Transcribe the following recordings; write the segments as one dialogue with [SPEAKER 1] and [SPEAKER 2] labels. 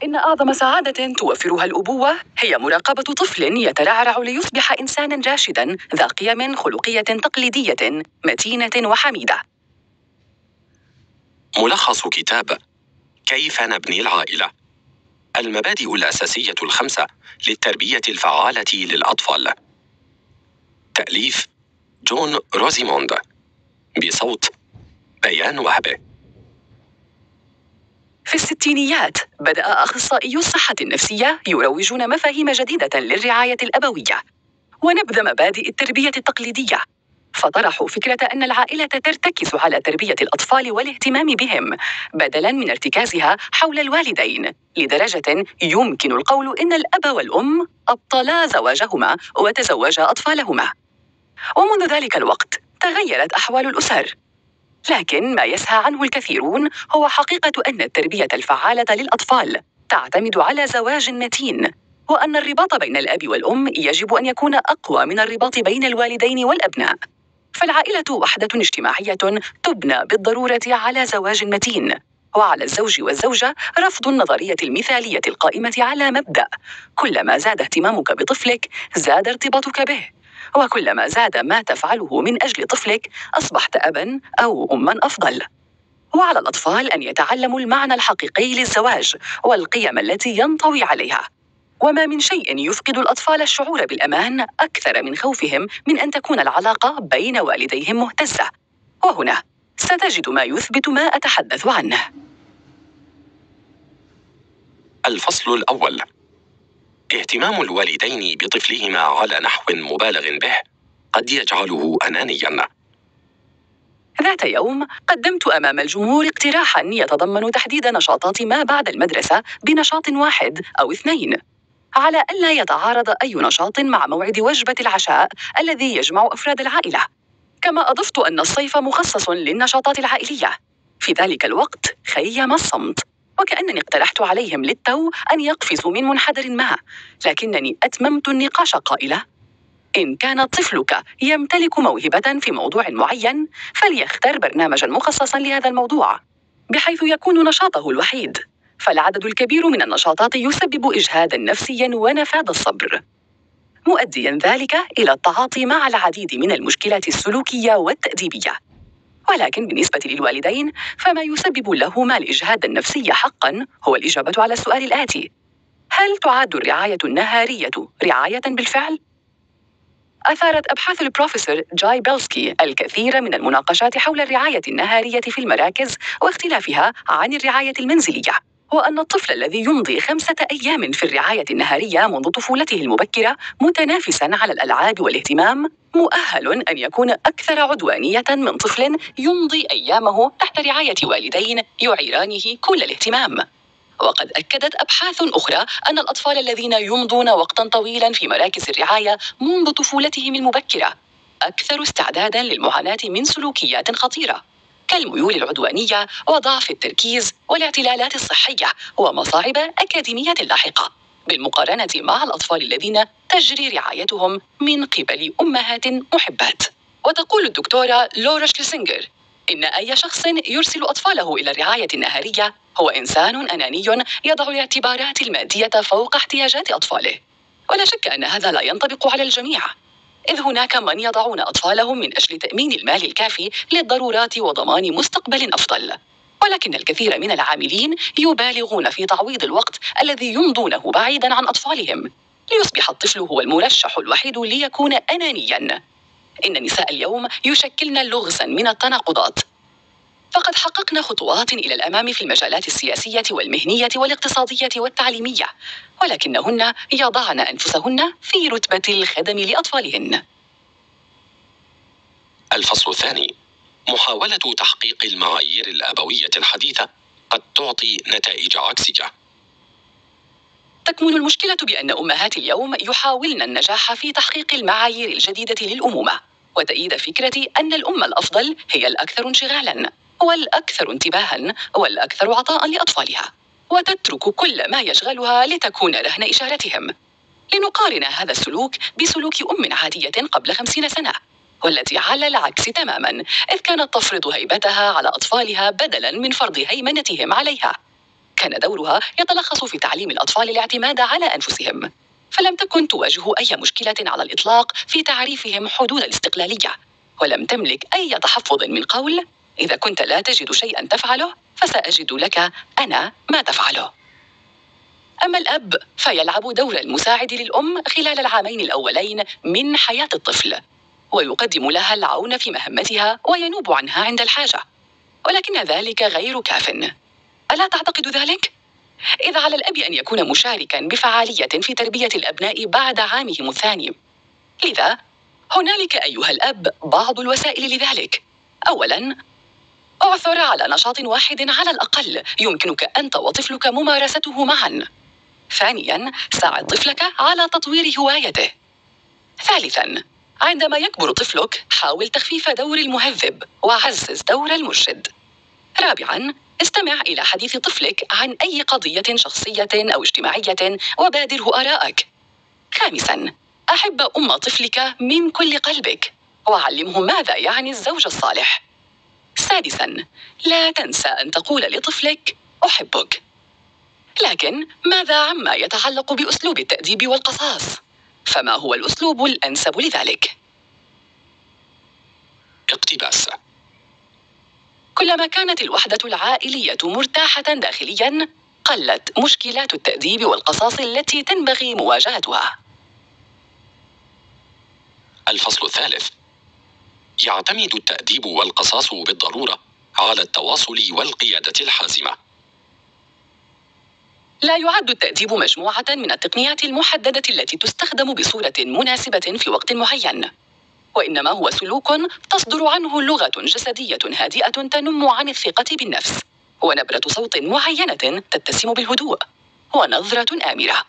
[SPEAKER 1] إن أعظم سعادة توفرها الأبوة هي مراقبة طفل يترعرع ليصبح إنساناً راشداً ذا قيم خلقية تقليدية متينة وحميدة.
[SPEAKER 2] ملخص كتاب كيف نبني العائلة: المبادئ الأساسية الخمسة للتربية الفعالة للأطفال. تأليف جون روزيموند، بصوت بيان وهبة.
[SPEAKER 1] في الستينيات بدأ أخصائيو الصحة النفسية يروجون مفاهيم جديدة للرعاية الأبوية ونبذ مبادئ التربية التقليدية، فطرحوا فكرة أن العائلة ترتكز على تربية الأطفال والاهتمام بهم بدلاً من ارتكازها حول الوالدين، لدرجة يمكن القول إن الأب والأم أبطلا زواجهما وتزوجا أطفالهما. ومنذ ذلك الوقت تغيرت أحوال الأسر، لكن ما يسهى عنه الكثيرون هو حقيقة أن التربية الفعالة للأطفال تعتمد على زواج متين، وأن الرباط بين الأب والأم يجب أن يكون أقوى من الرباط بين الوالدين والأبناء. فالعائلة وحدة اجتماعية تبنى بالضرورة على زواج متين، وعلى الزوج والزوجة رفض النظرية المثالية القائمة على مبدأ كلما زاد اهتمامك بطفلك زاد ارتباطك به، وكلما زاد ما تفعله من أجل طفلك أصبحت أباً أو أماً أفضل. وعلى الأطفال أن يتعلموا المعنى الحقيقي للزواج والقيم التي ينطوي عليها، وما من شيء يفقد الأطفال الشعور بالأمان أكثر من خوفهم من أن تكون العلاقة بين والديهم مهتزة. وهنا ستجد ما يثبت ما أتحدث عنه.
[SPEAKER 2] الفصل الأول: اهتمام الوالدين بطفلهما على نحو مبالغ به قد يجعله أنانياً.
[SPEAKER 1] ذات يوم قدمت أمام الجمهور اقتراحاً يتضمن تحديد نشاطات ما بعد المدرسة بنشاط واحد أو اثنين، على ألا يتعارض أي نشاط مع موعد وجبة العشاء الذي يجمع أفراد العائلة. كما أضفت أن الصيف مخصص للنشاطات العائلية. في ذلك الوقت خيم الصمت، وكأنني اقترحت عليهم للتو أن يقفزوا من منحدر ما، لكنني أتممت النقاش قائلة: إن كان طفلك يمتلك موهبة في موضوع معين فليختر برنامجاً مخصصاً لهذا الموضوع بحيث يكون نشاطه الوحيد، فالعدد الكبير من النشاطات يسبب إجهاداً نفسياً ونفاد الصبر، مؤدياً ذلك إلى التعاطي مع العديد من المشكلات السلوكية والتأديبية. ولكن بالنسبة للوالدين فما يسبب لهما الإجهاد النفسي حقاً هو الإجابة على السؤال الآتي: هل تعد الرعاية النهارية رعاية بالفعل؟ أثارت أبحاث البروفيسور جاي بيلسكي الكثير من المناقشات حول الرعاية النهارية في المراكز واختلافها عن الرعاية المنزلية، وأن الطفل الذي يمضي 5 أيام في الرعاية النهارية منذ طفولته المبكرة متنافساً على الألعاب والاهتمام مؤهل أن يكون أكثر عدوانية من طفل يمضي أيامه تحت رعاية والدين يعيرانه كل الاهتمام. وقد أكدت أبحاث أخرى أن الأطفال الذين يمضون وقتاً طويلاً في مراكز الرعاية منذ طفولتهم المبكرة أكثر استعداداً للمعاناة من سلوكيات خطيرة كالميول العدوانية وضعف التركيز والاعتلالات الصحية ومصاعب أكاديمية لاحقة، بالمقارنة مع الأطفال الذين تجري رعايتهم من قبل أمهات محبات. وتقول الدكتورة لورا شليسنجر إن أي شخص يرسل أطفاله إلى الرعاية النهارية هو إنسان أناني يضع الاعتبارات المادية فوق احتياجات أطفاله. ولا شك أن هذا لا ينطبق على الجميع، إذ هناك من يضعون أطفالهم من أجل تأمين المال الكافي للضرورات وضمان مستقبل أفضل، ولكن الكثير من العاملين يبالغون في تعويض الوقت الذي يمضونه بعيداً عن أطفالهم ليصبح الطفل هو المرشح الوحيد ليكون أنانياً. إن نساء اليوم يشكلن لغزاً من التناقضات، فقد حققنا خطوات إلى الأمام في المجالات السياسية والمهنية والاقتصادية والتعليمية، ولكنهن يضعن أنفسهن في رتبة الخدم لأطفالهن.
[SPEAKER 2] الفصل الثاني: محاولة تحقيق المعايير الأبوية الحديثة قد تعطي نتائج عكسية.
[SPEAKER 1] تكمن المشكلة بأن أمهات اليوم يحاولن النجاح في تحقيق المعايير الجديدة للأمومة وتأييد فكرة أن الأم الأفضل هي الأكثر انشغالاً والأكثر انتباهاً والأكثر عطاءً لأطفالها، وتترك كل ما يشغلها لتكون رهن إشارتهم. لنقارن هذا السلوك بسلوك أم عادية قبل 50 سنة، والتي على العكس تماماً، إذ كانت تفرض هيبتها على أطفالها بدلاً من فرض هيمنتهم عليها. كان دورها يتلخص في تعليم الأطفال الاعتماد على أنفسهم، فلم تكن تواجه أي مشكلة على الإطلاق في تعريفهم حدود الاستقلالية، ولم تملك أي تحفظ من قول: إذا كنت لا تجد شيئا تفعله فسأجد لك أنا ما تفعله. أما الأب فيلعب دور المساعد للأم خلال العامين الأولين من حياة الطفل، ويقدم لها العون في مهمتها وينوب عنها عند الحاجة، ولكن ذلك غير كاف. ألا تعتقد ذلك؟ إذ على الأب أن يكون مشاركاً بفعالية في تربية الأبناء بعد عامهم الثاني. لذا هنالك أيها الأب بعض الوسائل لذلك. أولاً، اعثر على نشاط واحد على الأقل يمكنك أنت وطفلك ممارسته معاً. ثانياً، ساعد طفلك على تطوير هوايته. ثالثاً، عندما يكبر طفلك حاول تخفيف دور المهذب وعزز دور المرشد. رابعاً، استمع إلى حديث طفلك عن أي قضية شخصية أو اجتماعية وبادره آراءك. خامساً، أحب أم طفلك من كل قلبك وعلمه ماذا يعني الزوج الصالح. سادساً، لا تنسى أن تقول لطفلك أحبك. لكن ماذا عما يتعلق بأسلوب التأديب والقصاص؟ فما هو الأسلوب الأنسب لذلك؟
[SPEAKER 2] اقتباس:
[SPEAKER 1] كلما كانت الوحدة العائلية مرتاحة داخلياً قلت مشكلات التأديب والقصاص التي تنبغي مواجهتها.
[SPEAKER 2] الفصل الثالث: يعتمد التأديب والقصاص بالضرورة على التواصل والقيادة الحازمة.
[SPEAKER 1] لا يعد التأديب مجموعة من التقنيات المحددة التي تستخدم بصورة مناسبة في وقت معين، وإنما هو سلوك تصدر عنه لغة جسدية هادئة تنم عن الثقة بالنفس، ونبرة صوت معينة تتسم بالهدوء، ونظرة آمرة.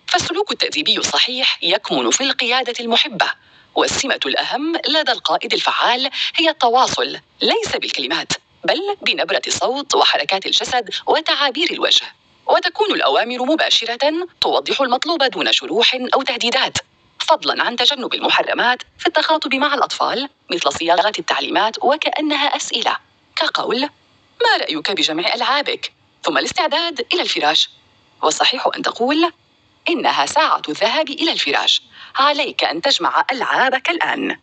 [SPEAKER 1] فالسلوك التأديبي الصحيح يكمن في القيادة المحبة، والسمة الأهم لدى القائد الفعال هي التواصل، ليس بالكلمات بل بنبرة الصوت وحركات الجسد وتعابير الوجه. وتكون الأوامر مباشرة توضح المطلوب دون شروح أو تهديدات، فضلاً عن تجنب المحرمات في التخاطب مع الأطفال مثل صياغة التعليمات وكأنها أسئلة، كقول: ما رأيك بجمع ألعابك؟ ثم الاستعداد إلى الفراش. والصحيح أن تقول: إنها ساعة الذهاب إلى الفراش، عليك أن تجمع ألعابك الآن.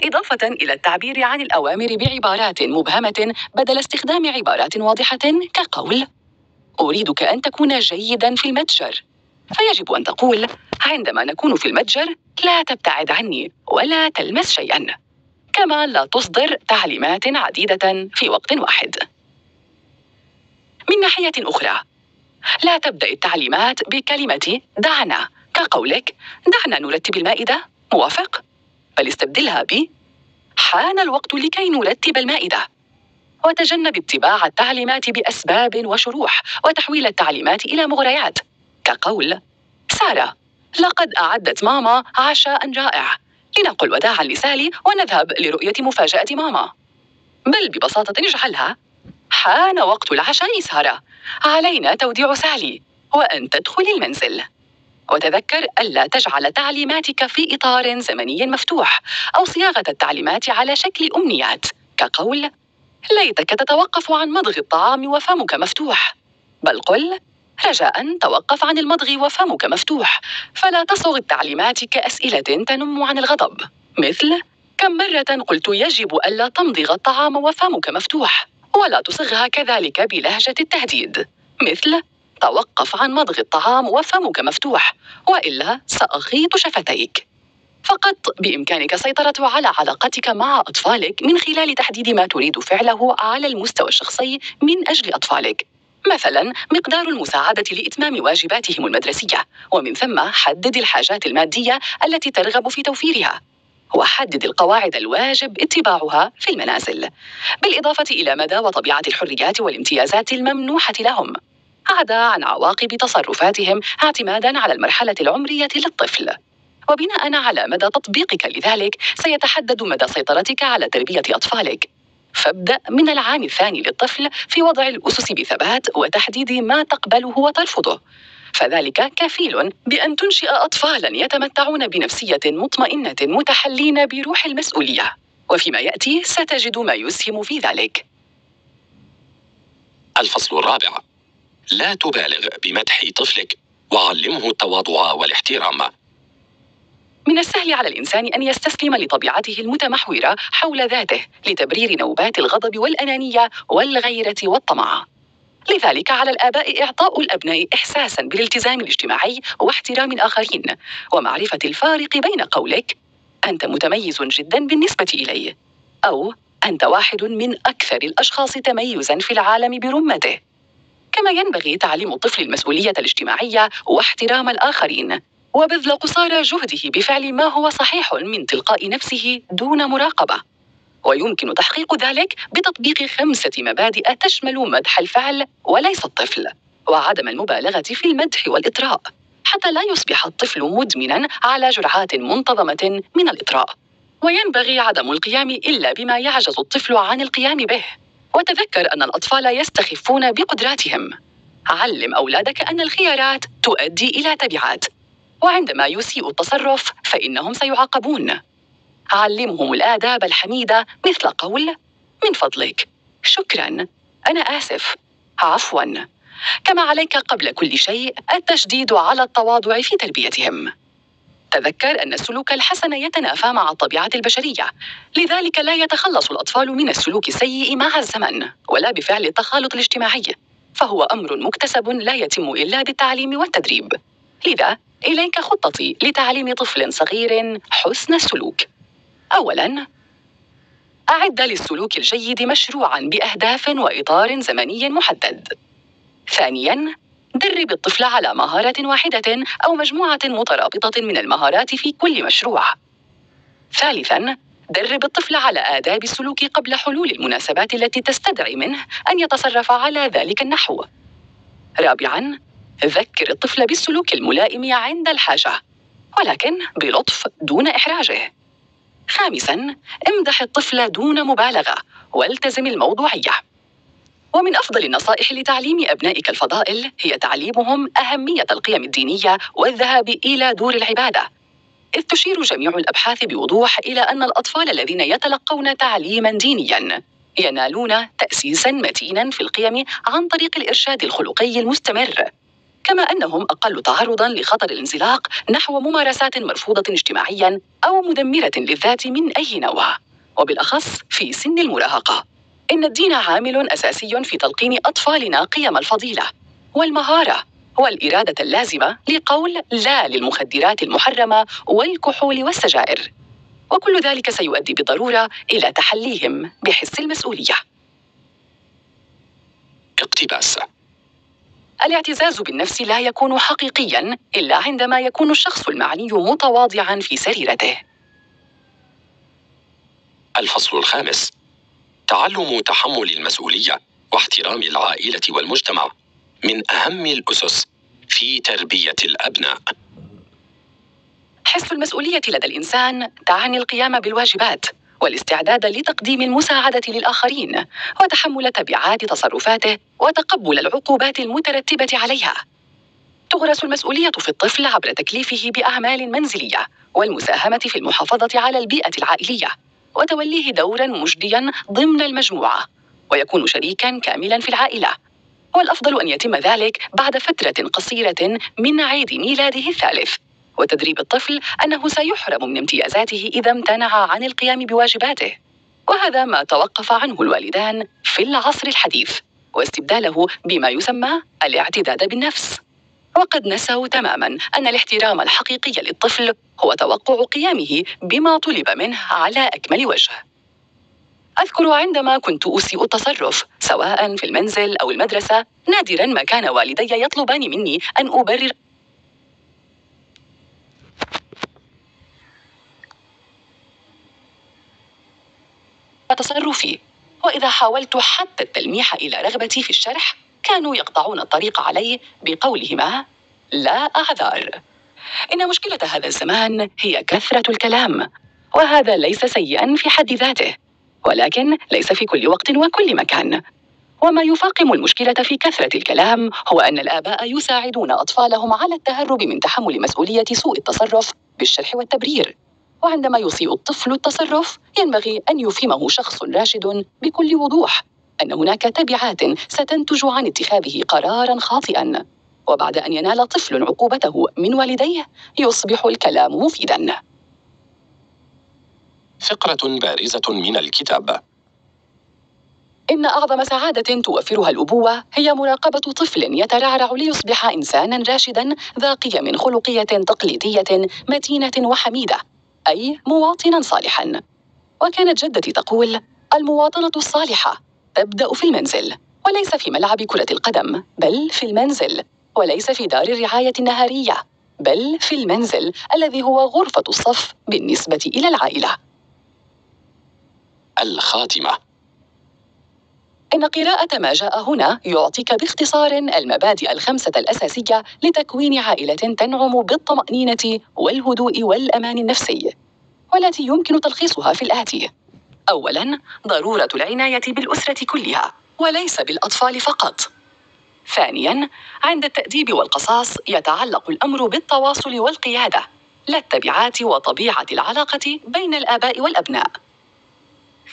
[SPEAKER 1] إضافة إلى التعبير عن الأوامر بعبارات مبهمة بدل استخدام عبارات واضحة، كقول: أريدك أن تكون جيداً في المتجر. فيجب أن تقول: عندما نكون في المتجر لا تبتعد عني ولا تلمس شيئاً. كما لا تصدر تعليمات عديدة في وقت واحد. من ناحية أخرى، لا تبدأ التعليمات بكلمة دعنا، كقولك: دعنا نرتب المائدة، موافق؟ بل استبدلها ب: حان الوقت لكي نرتب المائدة. وتجنب اتباع التعليمات بأسباب وشروح وتحويل التعليمات إلى مغريات، كقول: سارة، لقد أعدت ماما عشاء رائع، لنقل وداعاً لسالي ونذهب لرؤية مفاجأة ماما. بل ببساطة اجعلها: حان وقت العشاء سارة، علينا توديع سالي وأن تدخل المنزل. وتذكر ألا تجعل تعليماتك في إطار زمني مفتوح أو صياغة التعليمات على شكل أمنيات، كقول: ليتك تتوقف عن مضغ الطعام وفمك مفتوح. بل قل: رجاءً توقف عن المضغ وفمك مفتوح. فلا تصغ التعليمات كأسئلة تنم عن الغضب، مثل: كم مرة قلت يجب ألا تمضغ الطعام وفمك مفتوح؟ ولا تصغها كذلك بلهجة التهديد، مثل: توقف عن مضغ الطعام وفمك مفتوح وإلا سأخيط شفتيك. فقط بإمكانك السيطرة على علاقتك مع أطفالك من خلال تحديد ما تريد فعله على المستوى الشخصي من أجل أطفالك، مثلاً مقدار المساعدة لإتمام واجباتهم المدرسية، ومن ثم حدد الحاجات المادية التي ترغب في توفيرها، وحدد القواعد الواجب اتباعها في المنازل، بالإضافة إلى مدى وطبيعة الحريات والامتيازات الممنوحة لهم، عدا عن عواقب تصرفاتهم اعتماداً على المرحلة العمرية للطفل. وبناءً على مدى تطبيقك لذلك سيتحدد مدى سيطرتك على تربية أطفالك. فابدأ من العام الثاني للطفل في وضع الأسس بثبات وتحديد ما تقبله وترفضه، فذلك كفيل بأن تنشئ أطفالاً يتمتعون بنفسية مطمئنة متحلين بروح المسؤولية، وفيما يأتي ستجد ما يسهم في ذلك.
[SPEAKER 2] الفصل الرابع: لا تبالغ بمدح طفلك، وعلمه التواضع والاحترام.
[SPEAKER 1] من السهل على الإنسان أن يستسلم لطبيعته المتمحورة حول ذاته لتبرير نوبات الغضب والأنانية والغيرة والطمع. لذلك على الآباء إعطاء الأبناء إحساساً بالالتزام الاجتماعي واحترام الآخرين، ومعرفة الفارق بين قولك أنت متميز جداً بالنسبة إلي، أو أنت واحد من أكثر الأشخاص تميزاً في العالم برمته. كما ينبغي تعليم الطفل المسؤولية الاجتماعية واحترام الآخرين، وبذل قصارى جهده بفعل ما هو صحيح من تلقاء نفسه دون مراقبة. ويمكن تحقيق ذلك بتطبيق 5 مبادئ تشمل مدح الفعل وليس الطفل، وعدم المبالغة في المدح والإطراء، حتى لا يصبح الطفل مدمناً على جرعات منتظمة من الإطراء. وينبغي عدم القيام إلا بما يعجز الطفل عن القيام به. وتذكر أن الأطفال يستخفون بقدراتهم. علم أولادك أن الخيارات تؤدي إلى تبعات، وعندما يسيء التصرف فإنهم سيعاقبون. علمهم الآداب الحميدة مثل قول من فضلك، شكراً، أنا آسف، عفواً. كما عليك قبل كل شيء التشديد على التواضع في تربيتهم. تذكر أن السلوك الحسن يتنافى مع الطبيعة البشرية، لذلك لا يتخلص الأطفال من السلوك السيء مع الزمن ولا بفعل التخالط الاجتماعي، فهو أمر مكتسب لا يتم إلا بالتعليم والتدريب. لذا إليك خطتي لتعليم طفل صغير حسن السلوك. أولاً، أعد للسلوك الجيد مشروعاً بأهداف وإطار زمني محدد. ثانياً، درب الطفل على مهارة واحدة أو مجموعة مترابطة من المهارات في كل مشروع. ثالثاً، درب الطفل على آداب السلوك قبل حلول المناسبات التي تستدعي منه أن يتصرف على ذلك النحو. رابعاً، ذكر الطفل بالسلوك الملائم عند الحاجة، ولكن بلطف دون إحراجه. خامساً، امدح الطفل دون مبالغة والتزم الموضوعية. ومن أفضل النصائح لتعليم أبنائك الفضائل هي تعليمهم أهمية القيم الدينية والذهاب إلى دور العبادة، إذ تشير جميع الأبحاث بوضوح إلى أن الأطفال الذين يتلقون تعليماً دينياً ينالون تأسيساً متيناً في القيم عن طريق الإرشاد الخلقي المستمر، كما أنهم أقل تعرضاً لخطر الانزلاق نحو ممارسات مرفوضة اجتماعياً أو مدمرة للذات من أي نوع، وبالأخص في سن المراهقة. إن الدين عامل أساسي في تلقين أطفالنا قيم الفضيلة والمهارة والإرادة اللازمة لقول لا للمخدرات المحرمة والكحول والسجائر، وكل ذلك سيؤدي بالضرورة إلى تحليهم بحس المسؤولية.
[SPEAKER 2] اقتباس:
[SPEAKER 1] الاعتزاز بالنفس لا يكون حقيقياً إلا عندما يكون الشخص المعني متواضعاً في سريرته.
[SPEAKER 2] الفصل الخامس: تعلم تحمل المسؤولية واحترام العائلة والمجتمع من أهم الأسس في تربية الأبناء.
[SPEAKER 1] حس المسؤولية لدى الإنسان تعني القيام بالواجبات والاستعداد لتقديم المساعدة للآخرين وتحمل تبعات تصرفاته وتقبل العقوبات المترتبة عليها. تغرس المسؤولية في الطفل عبر تكليفه بأعمال منزلية والمساهمة في المحافظة على البيئة العائلية وتوليه دوراً مجدياً ضمن المجموعة، ويكون شريكاً كاملاً في العائلة. والأفضل أن يتم ذلك بعد فترة قصيرة من عيد ميلاده الثالث، وتدريب الطفل أنه سيحرم من امتيازاته إذا امتنع عن القيام بواجباته، وهذا ما توقف عنه الوالدان في العصر الحديث، واستبداله بما يسمى الاعتداد بالنفس. وقد نسوا تماماً أن الاحترام الحقيقي للطفل هو توقع قيامه بما طلب منه على أكمل وجه. أذكر عندما كنت أسيء التصرف سواء في المنزل أو المدرسة، نادراً ما كان والدي يطلبان مني أن أبرر تصرفي، وإذا حاولت حتى التلميح إلى رغبتي في الشرح كانوا يقطعون الطريق علي بقولهما لا أعذار. إن مشكلة هذا الزمان هي كثرة الكلام، وهذا ليس سيئاً في حد ذاته، ولكن ليس في كل وقت وكل مكان. وما يفاقم المشكلة في كثرة الكلام هو أن الآباء يساعدون أطفالهم على التهرب من تحمل مسؤولية سوء التصرف بالشرح والتبرير، وعندما يسيء الطفل التصرف ينبغي أن يفهمه شخص راشد بكل وضوح أن هناك تبعات ستنتج عن اتخاذه قراراً خاطئاً، وبعد أن ينال طفل عقوبته من والديه يصبح الكلام مفيداً.
[SPEAKER 2] فقرة بارزة من الكتاب.
[SPEAKER 1] إن أعظم سعادة توفرها الأبوة هي مراقبة طفل يترعرع ليصبح إنساناً راشداً ذا قيم خلقية تقليدية متينة وحميدة، أي مواطناً صالحاً. وكانت جدتي تقول: المواطنة الصالحة تبدأ في المنزل، وليس في ملعب كرة القدم، بل في المنزل، وليس في دار الرعاية النهارية، بل في المنزل الذي هو غرفة الصف بالنسبة إلى العائلة.
[SPEAKER 2] الخاتمة.
[SPEAKER 1] إن قراءة ما جاء هنا يعطيك باختصار المبادئ الخمسة الأساسية لتكوين عائلة تنعم بالطمأنينة والهدوء والأمان النفسي، والتي يمكن تلخيصها في الآتي: أولاً، ضرورة العناية بالأسرة كلها وليس بالأطفال فقط. ثانياً، عند التأديب والقصاص يتعلق الأمر بالتواصل والقيادة، لا التبعات وطبيعة العلاقة بين الآباء والأبناء.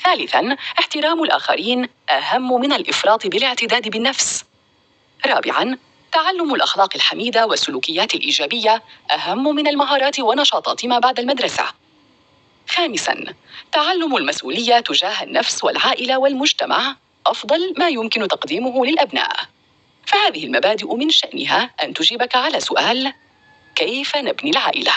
[SPEAKER 1] ثالثاً، احترام الآخرين أهم من الإفراط بالاعتداد بالنفس. رابعاً، تعلم الأخلاق الحميدة والسلوكيات الإيجابية أهم من المهارات ونشاطات ما بعد المدرسة. خامساً، تعلم المسؤولية تجاه النفس والعائلة والمجتمع أفضل ما يمكن تقديمه للأبناء. فهذه المبادئ من شأنها أن تجيبك على سؤال: كيف نبني العائلة؟